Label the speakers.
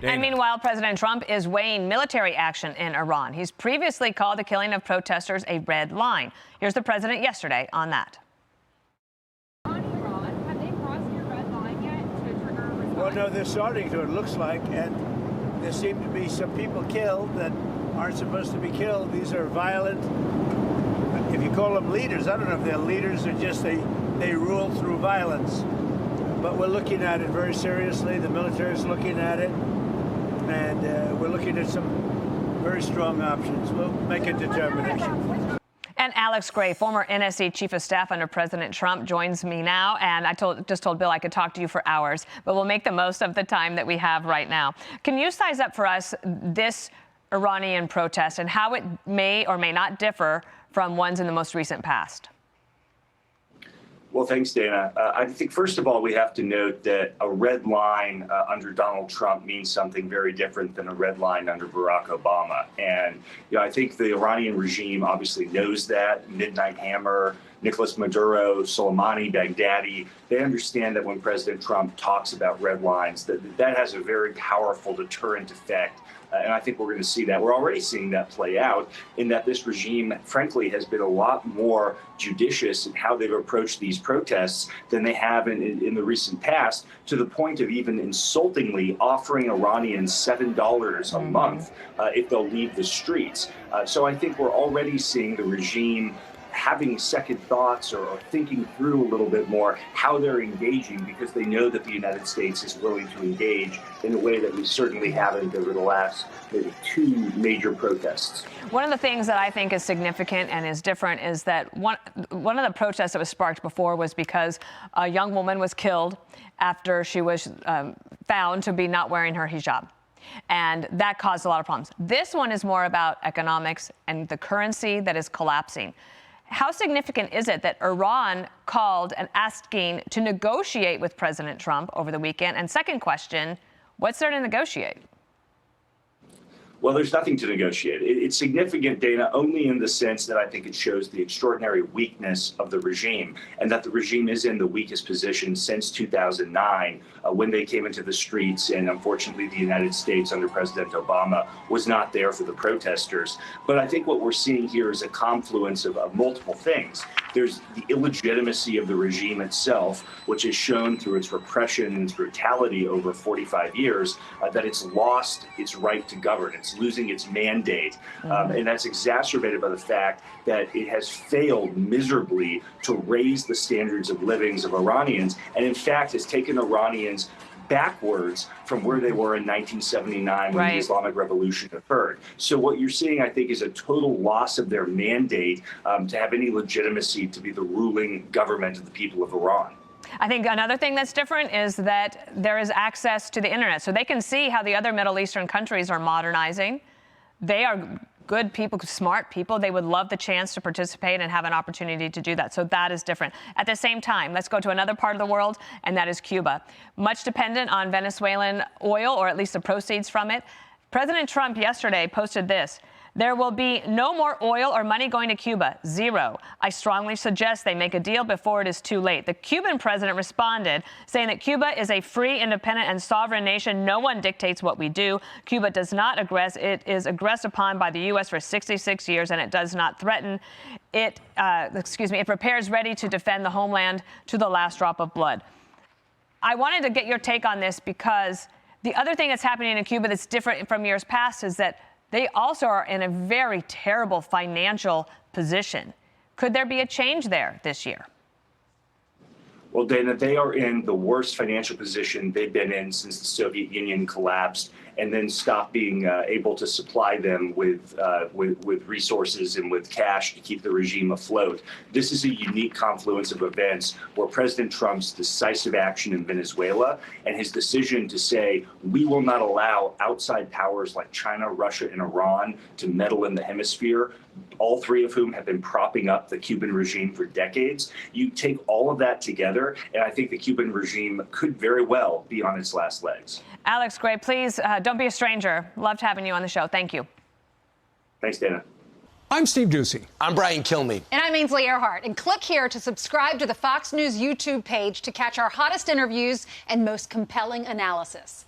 Speaker 1: And meanwhile, President Trump is weighing military action in Iran. He's previously called the killing of protesters a red line. Here's the president yesterday on that.
Speaker 2: On Iran, have they crossed your red line yet to trigger a response?
Speaker 3: Well, no, they're starting to, it looks like, and there seem to be some people killed that aren't supposed to be killed. These are violent, if you call them leaders, I don't know if they're leaders or just they rule through violence. But we're looking at it very seriously. The military is looking at it, and we're looking at some very strong options. We'll make a determination.
Speaker 1: And Alex Gray, former NSC chief of staff under President Trump, joins me now. And I just told Bill I could talk to you for hours, but we'll make the most of the time that we have right now. Can you size up for us this Iranian protest and how it may or may not differ from ones in the most recent past?
Speaker 4: Well, thanks, Dana. I think, first of all, we have to note that a red line under Donald Trump means something very different than a red line under Barack Obama. And I think the Iranian regime obviously knows that. Midnight Hammer, Nicolas Maduro, Soleimani, Baghdadi, they understand that when President Trump talks about red lines, that has a very powerful deterrent effect. And I think we're going to see that. We're already seeing that play out in that this regime, frankly, has been a lot more judicious in how they've approached these protests than they have in the recent past, to the point of even insultingly offering Iranians $7 a month if they'll leave the streets. So I think we're already seeing the regime having second thoughts or thinking through a little bit more how they're engaging, because they know that the United States is willing to engage in a way that we certainly haven't over the last maybe two major protests.
Speaker 1: One of the things that I think is significant and is different is that one of the protests that was sparked before was because a young woman was killed after she was found to be not wearing her hijab. And that caused a lot of problems. This one is more about economics and the currency that is collapsing. How significant is it that Iran called and asking to negotiate with President Trump over the weekend? And second question, what's there to negotiate?
Speaker 4: Well, there's nothing to negotiate. It's significant, Dana, only in the sense that I think it shows the extraordinary weakness of the regime, and that the regime is in the weakest position since 2009, when they came into the streets. And unfortunately, the United States under President Obama was not there for the protesters. But I think what we're seeing here is a confluence of multiple things. There's the illegitimacy of the regime itself, which is shown through its repression and its brutality over 45 years, that it's lost its right to govern. It's losing its mandate. And that's exacerbated by the fact that it has failed miserably to raise the standards of living of Iranians, and in fact has taken Iranians backwards from where they were in 1979 when the Islamic Revolution occurred. So what you're seeing, I think, is a total loss of their mandate to have any legitimacy to be the ruling government of the people of Iran.
Speaker 1: I think another thing that's different is that there is access to the internet. So they can see how the other Middle Eastern countries are modernizing. They are good people, smart people. They would love the chance to participate and have an opportunity to do that. So that is different. At the same time, let's go to another part of the world, and that is Cuba. Much dependent on Venezuelan oil, or at least the proceeds from it. President Trump yesterday posted this: "There will be no more oil or money going to Cuba. Zero. I strongly suggest they make a deal before it is too late." The Cuban president responded, saying that Cuba is a free, independent, and sovereign nation. No one dictates what we do. Cuba does not aggress. It is aggressed upon by the U.S. for 66 years, and it does not threaten. It prepares ready to defend the homeland to the last drop of blood. I wanted to get your take on this, because the other thing that's happening in Cuba that's different from years past is that they also are in a very terrible financial position. Could there be a change there this year?
Speaker 4: Well, Dana, they are in the worst financial position they've been in since the Soviet Union collapsed and then stopped being able to supply them with resources and with cash to keep the regime afloat. This is a unique confluence of events where President Trump's decisive action in Venezuela and his decision to say, we will not allow outside powers like China, Russia, and Iran to meddle in the hemisphere, all three of whom have been propping up the Cuban regime for decades. You take all of that together, and I think the Cuban regime could very well be on its last legs.
Speaker 1: Alex Gray, please don't be a stranger. Loved having you on the show. Thank you.
Speaker 4: Thanks, Dana.
Speaker 5: I'm Steve Doocy.
Speaker 6: I'm Brian Kilmeade.
Speaker 7: And I'm Ainsley Earhart. And click here to subscribe to the Fox News YouTube page to catch our hottest interviews and most compelling analysis.